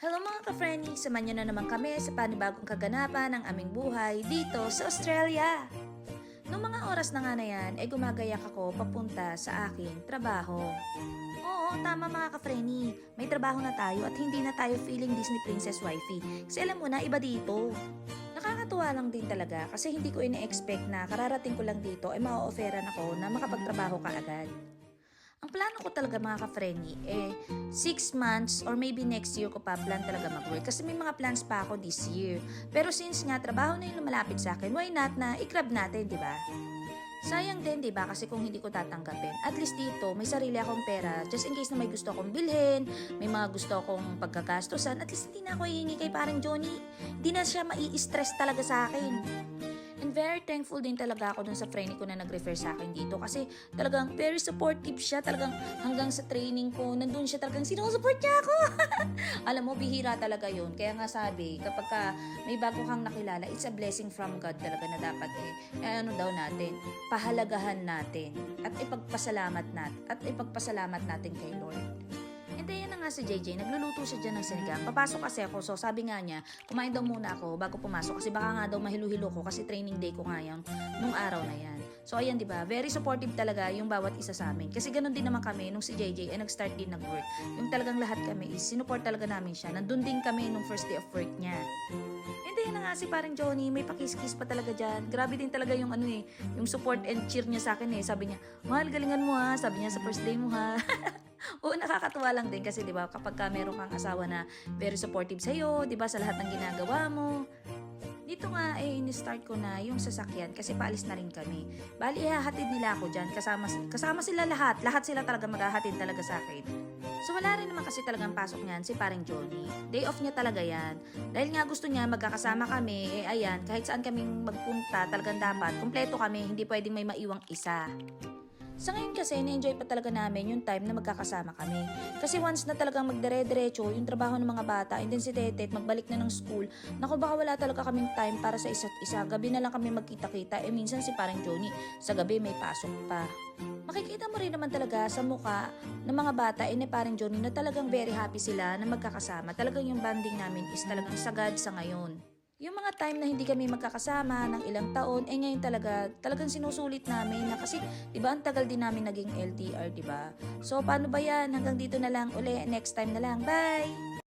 Hello mga ka-friendly! Samahan niyo na naman kami sa panibagong kaganapan ng aming buhay dito sa Australia. Noong mga oras na nga na yan, ay gumagayak ako papunta sa aking trabaho. Oo, tama mga ka-friendly. May trabaho na tayo at hindi na tayo feeling Disney Princess Wifey. Kasi alam mo na, iba dito. Nakakatuwa lang din talaga kasi hindi ko ina-expect na kararating ko lang dito ay ma-offeran ako na makapagtrabaho ka agad. Ang plano ko talaga mga ka-friendly, 6 months or maybe next year ko pa plan talaga mag-work kasi may mga plans pa ako this year. Pero since nga trabaho na yung lumalapit sa akin, why not na i-grab natin, di ba? Sayang din, di ba? Kasi kung hindi ko tatanggapin, at least dito, may sarili akong pera just in case na may gusto akong bilhin, may mga gusto akong pagkagastusan, at least hindi na ako hihingi kay parang Johnny. Hindi na siya mai-stress talaga sa akin. And very thankful din talaga ako dun sa friend ko na nag-refer sa akin dito kasi talagang very supportive siya. Talagang hanggang sa training ko, nandun siya talagang sinusupport niya ako. Alam mo, bihira talaga yun. Kaya nga sabi, kapag ka may bago kang nakilala, it's a blessing from God talaga na dapat ano daw natin, pahalagahan natin at ipagpasalamat natin kay Lord. And then nga si JJ, nagluluto siya dyan ng sinigang. Papasok kasi ako, so sabi nga niya, kumain daw muna ako bago pumasok kasi baka nga daw mahilo-hilo ko kasi training day ko nga yan nung araw na yan. So ayan, 'di ba? Very supportive talaga yung bawat isa sa amin. Kasi ganun din naman kami nung si JJ ay nag-start din nag-work. Yung talagang lahat kami is sinuport talaga namin siya. Nandun din kami nung first day of work niya. Hindi na nga si parang Johnny, may pakis-kis pa talaga dyan. Grabe din talaga yung yung support and cheer niya sa akin Sabi niya, mahal, galingan mo ha. Sabi niya sa first day mo ha. Oo, nakakatuwa lang din kasi 'di ba kapag ka meron kang asawa na very supportive sa iyo, 'di ba, sa lahat ng ginagawa mo. Dito nga ini-start ko na yung sasakyan kasi paalis na rin kami. Bali, ihahatid nila ako diyan kasama sila lahat. Lahat sila talaga maghahatid talaga sa akin. So wala rin naman kasi talagang pasok niyan si parang Johnny. Day off niya talaga yan. Dahil nga gusto niya magkakasama kami, ayan, kahit saan kaming magpunta, talagang dapat kumpleto kami, hindi pwedeng may maiwang isa. Sa ngayon kasi, na-enjoy pa talaga namin yung time na magkakasama kami. Kasi once na talagang magdire-diretso yung trabaho ng mga bata, and then si Tetet magbalik na ng school, naku baka wala talaga kaming time para sa isa't isa. Gabi na lang kami magkita-kita, minsan si parang Johnny, sa gabi may pasok pa. Makikita mo rin naman talaga sa muka ng mga bata ni parang Johnny na talagang very happy sila na magkakasama. Talagang yung bonding namin is talagang sagad sa ngayon. Yung mga time na hindi kami magkakasama ng ilang taon, ngayon talagang sinusulit namin na kasi, di ba, ang tagal din namin naging LDR, di ba? So, paano ba yan? Hanggang dito na lang uli. Next time na lang. Bye!